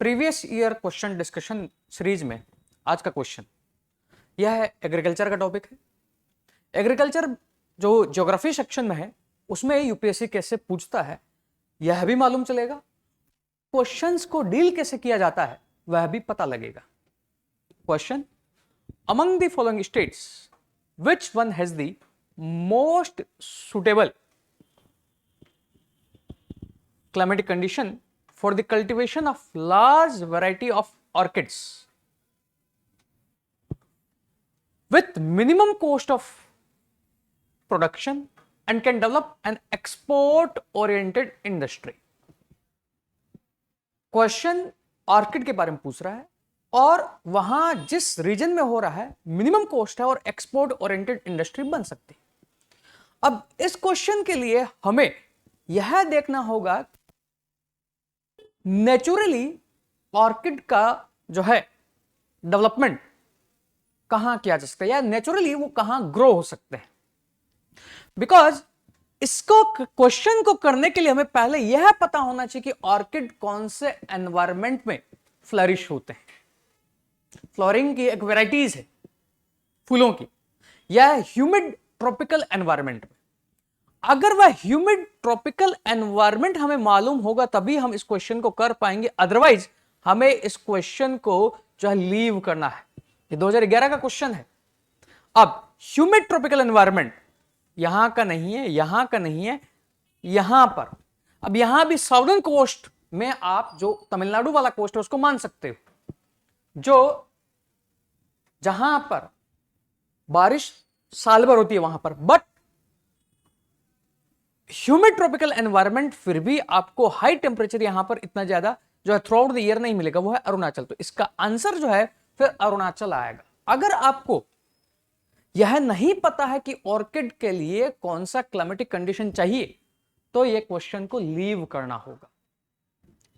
Previous year question discussion series में आज का क्वेश्चन यह है, एग्रीकल्चर का टॉपिक है। एग्रीकल्चर जो ज्योग्राफी सेक्शन में है उसमें यूपीएससी कैसे पूछता है यह भी मालूम चलेगा, क्वेश्चंस को डील कैसे किया जाता है वह भी पता लगेगा। Question, among the following states which one has the most suitable climatic condition for the cultivation of large variety of orchids with minimum cost of production and can develop an export oriented industry। Question orchid के बारे में पूछ रहा है और वहां जिस reason में हो रहा है मिनिमम कॉस्ट है और एक्सपोर्ट ओरिएंटेड इंडस्ट्री बन सकती है। अब इस क्वेश्चन के लिए हमें यह देखना होगा नेचुरली ऑर्किड का जो है डेवलपमेंट कहां किया जा सकता है या नेचुरली वो कहां ग्रो हो सकते हैं। बिकॉज इसको क्वेश्चन को करने के लिए हमें पहले यह पता होना चाहिए कि ऑर्किड कौन से एनवायरमेंट में फ्लरिश होते हैं। फ्लोरिंग की एक वैरायटीज है फूलों की, यह ह्यूमिड ट्रॉपिकल एनवायरमेंट में। अगर वह ह्यूमिड ट्रॉपिकल एनवायरमेंट हमें मालूम होगा तभी हम इस क्वेश्चन को कर पाएंगे, अदरवाइज हमें इस क्वेश्चन को जो है लीव करना है। ये 2011 का क्वेश्चन है। अब ह्यूमिड ट्रॉपिकल एनवायरमेंट यहां का नहीं है, यहां का नहीं है, यहां पर। अब यहां भी साउदर्न कोस्ट में आप जो तमिलनाडु वाला कोस्ट है उसको मान सकते हो, जो जहां पर बारिश साल भर होती है वहां पर। बट ह्यूमिड ट्रॉपिकल एनवायरमेंट फिर भी आपको हाई टेम्परेचर यहां पर इतना ज्यादा जो है थ्रू आउट द ईयर नहीं मिलेगा, वो है अरुणाचल। तो इसका आंसर जो है फिर अरुणाचल आएगा। अगर आपको यह नहीं पता है कि ऑर्किड के लिए कौन सा क्लाइमेटिक कंडीशन चाहिए तो यह क्वेश्चन को लीव करना होगा।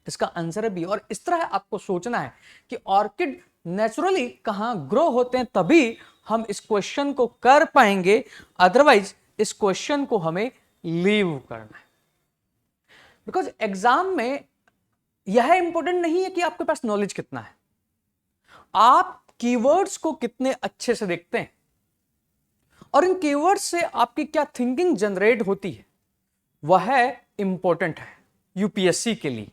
इसका आंसर है बी। और इस तरह आपको सोचना है कि ऑर्किड नेचुरली कहां ग्रो होते हैं, तभी हम इस क्वेश्चन को कर पाएंगे, अदरवाइज इस क्वेश्चन को हमें लीव करना है। बिकॉज एग्जाम में यह इंपॉर्टेंट नहीं है कि आपके पास नॉलेज कितना है, आप कीवर्ड्स को कितने अच्छे से देखते हैं और इन कीवर्ड्स से आपकी क्या थिंकिंग जनरेट होती है वह इंपॉर्टेंट है यूपीएससी के लिए।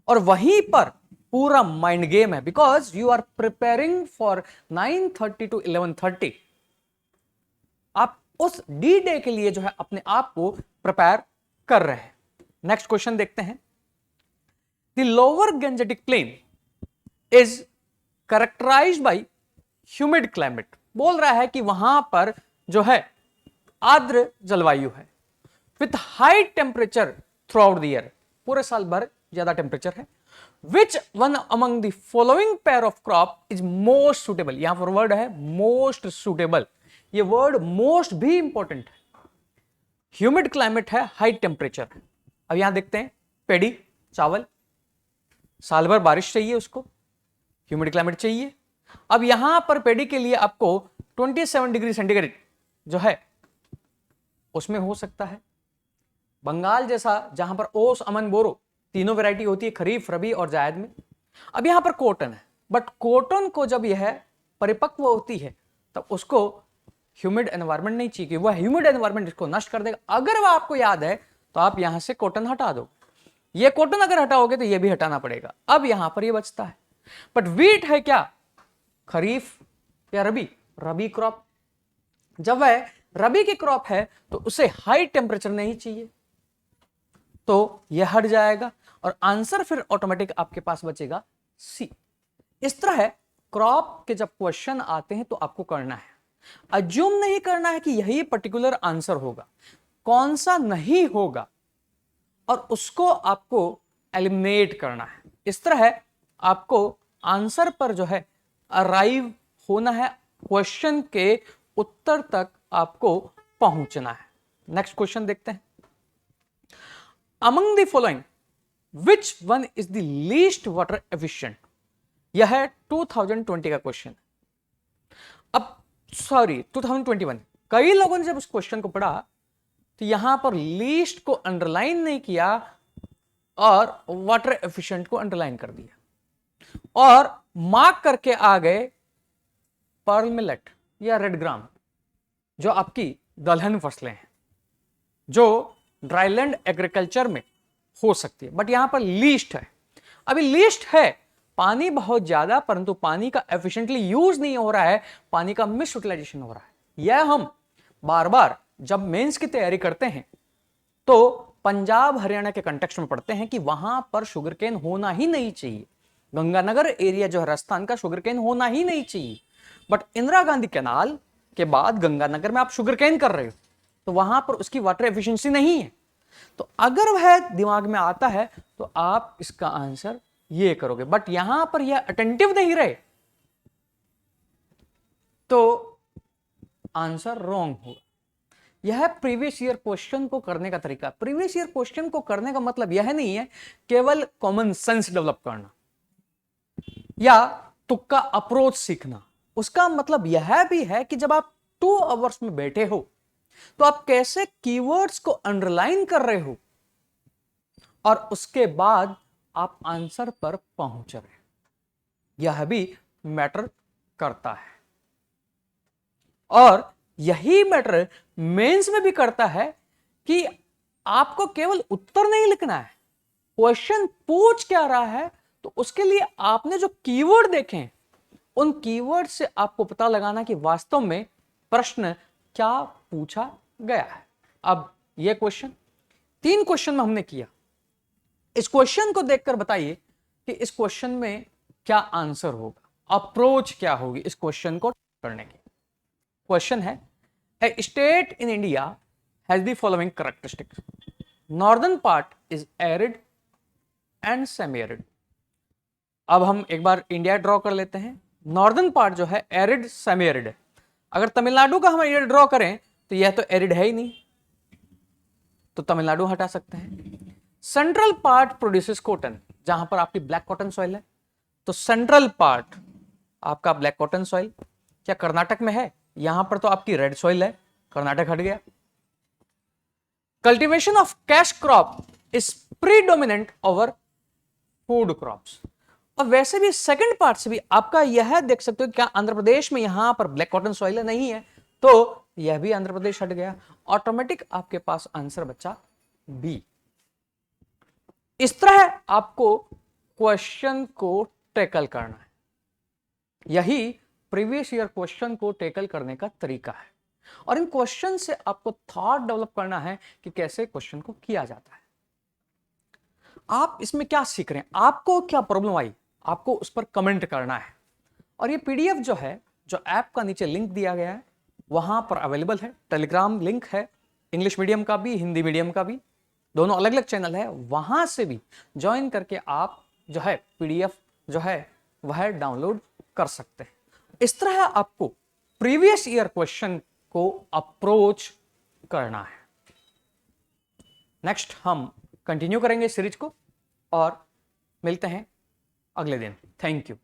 और वहीं पर पूरा माइंड गेम है, because you are preparing for 9:30 to 11:30। आप उस डी डे के लिए जो है अपने आप को प्रिपेयर कर रहे हैं। नेक्स्ट क्वेश्चन देखते हैं। The lower Gangetic plain is characterised by humid climate. बोल रहा है कि वहां पर जो है आर्द्र जलवायु है, with high temperature through out the year, पूरे साल भर ज्यादा टेम्परेचर है। Which one among the following pair of crop is most suitable. यहां पर वर्ड है मोस्ट सुटेबल। ये वर्ड मोस्ट भी इंपॉर्टेंट है। ह्यूमिड क्लाइमेट है, हाई टेम्परेचर है। अब यहां देखते हैं पेडी, चावल, साल भर बारिश चाहिए उसको, ह्यूमिड क्लाइमेट चाहिए। अब यहां पर पेडी के लिए आपको 27 डिग्री सेंटीग्रेड जो है उसमें हो सकता है। बंगाल जैसा जहां पर ओस, अमन, बोरो तीनों वैरायटी होती है, खरीफ, रबी और जायद में। अब यहां पर कॉटन है, बट कॉटन को जब यह परिपक्व होती है तब उसको ह्यूमिड एनवायरमेंट नहीं चाहिए, वह ह्यूमिड एनवायरमेंट इसको नष्ट कर देगा। अगर वह आपको याद है तो आप यहां से कॉटन हटा दो, ये कॉटन अगर हटाओगे तो ये भी हटाना पड़ेगा। अब यहां पर ये बचता है। बट वीट है क्या, खरीफ या रबी? रबी क्रॉप। जब वह रबी की क्रॉप है तो उसे हाई टेम्परेचर नहीं चाहिए, तो यह हट जाएगा और आंसर फिर ऑटोमेटिक आपके पास बचेगा सी। इस तरह क्रॉप के जब क्वेश्चन आते हैं तो आपको करना है, अज्यूम नहीं करना है कि यही पर्टिकुलर आंसर होगा, कौन सा नहीं होगा और उसको आपको एलिमिनेट करना है। इस तरह आपको आंसर पर जो है अराइव होना है, क्वेश्चन के उत्तर तक आपको पहुंचना है। नेक्स्ट क्वेश्चन देखते हैं। Among the following which one is the least water efficient. यह है 2020 का क्वेश्चन। अब सॉरी 2021। कई लोगों ने जब उस क्वेश्चन को पढ़ा तो यहां पर लीस्ट को अंडरलाइन नहीं किया और वाटर एफिशिएंट को अंडरलाइन कर दिया। और मार्क करके आ गए पर्ल मिलेट या रेड ग्राम, जो आपकी दलहन फसलें हैं, जो ड्राईलैंड एग्रीकल्चर में हो सकती है, बट यहां पर लीस्ट है। अभी लीस्ट है, पानी बहुत ज्यादा, परंतु पानी का एफिशिएंटली यूज नहीं हो रहा है, पानी का मिस यूटिलाइजेशन हो रहा है। यह हम बार बार जब मेंस की तैयारी करते हैं तो पंजाब हरियाणा के कंटेक्स्ट में पढ़ते हैं कि वहां पर शुगरकेन होना ही नहीं चाहिए। गंगानगर एरिया जो है राजस्थान का, शुगरकेन होना ही नहीं चाहिए। बट इंदिरा गांधी कैनाल के बाद गंगानगर में आप शुगरकेन कर रहे हो, तो वहां पर उसकी वाटर एफिशिएंसी नहीं है। तो अगर वह दिमाग में आता है तो आप इसका आंसर ये करोगे, बट यहां पर यह अटेंटिव नहीं रहे तो आंसर रॉन्ग होगा। यह प्रीवियस ईयर क्वेश्चन को करने का तरीका। प्रीवियस ईयर क्वेश्चन को करने का मतलब यह नहीं है केवल कॉमन सेंस डेवलप करना या तुक्का अप्रोच सीखना। उसका मतलब यह भी है कि जब आप 2 आवर्स में बैठे हो तो आप कैसे कीवर्ड्स को अंडरलाइन कर रहे हो और उसके बाद आप आंसर पर पहुंच रहे हो, यह भी मैटर करता है। और यही मैटर मेंस में भी करता है कि आपको केवल उत्तर नहीं लिखना है, क्वेश्चन पूछ क्या रहा है, तो उसके लिए आपने जो कीवर्ड देखे उन कीवर्ड से आपको पता लगाना कि वास्तव में प्रश्न क्या पूछा गया है। अब यह क्वेश्चन 3 क्वेश्चन में हमने किया। इस क्वेश्चन को देखकर बताइए कि इस क्वेश्चन में क्या आंसर होगा, अप्रोच क्या होगी इस क्वेश्चन को करने की। क्वेश्चन है, a state in India has the following characteristics. Northern part is arid and semi arid. अब हम एक बार इंडिया ड्रॉ कर लेते हैं। नॉर्दर्न पार्ट जो है एरिड सेमी एरिड है। अगर तमिलनाडु का हम इंडिया ड्रॉ करें तो यह तो एरिड है ही नहीं, तो तमिलनाडु हटा सकते हैं। सेंट्रल पार्ट प्रोड्यूसेस कॉटन, जहां पर आपकी ब्लैक कॉटन सॉइल है, तो सेंट्रल पार्ट आपका ब्लैक कॉटन सॉइल क्या कर्नाटक में है? यहां पर तो आपकी रेड सॉइल है, कर्नाटक हट गया। Cultivation of cash crop is predominant over food crops. और वैसे भी सेकंड पार्ट से भी आपका यह देख सकते हो, क्या आंध्र प्रदेश में यहां पर ब्लैक कॉटन सॉइल नहीं है, तो यह भी आंध्र प्रदेश हट गया। ऑटोमेटिक आपके पास आंसर बचा बी। इस तरह आपको क्वेश्चन को टैकल करना है। यही प्रीवियस ईयर क्वेश्चन को टैकल करने का तरीका है। और इन क्वेश्चन से आपको थॉट डेवलप करना है कि कैसे क्वेश्चन को किया जाता है। आप इसमें क्या सीख रहे हैं, आपको क्या प्रॉब्लम आई, आपको उस पर कमेंट करना है। और ये पीडीएफ जो है, जो ऐप का नीचे लिंक दिया गया है वहां पर अवेलेबल है। टेलीग्राम लिंक है, इंग्लिश मीडियम का भी हिंदी मीडियम का भी, दोनों अलग अलग चैनल है, वहां से भी ज्वाइन करके आप जो है पीडीएफ जो है वह डाउनलोड कर सकते हैं। इस तरह आपको प्रीवियस ईयर क्वेश्चन को अप्रोच करना है। नेक्स्ट हम कंटिन्यू करेंगे सीरीज को और मिलते हैं अगले दिन। Thank you.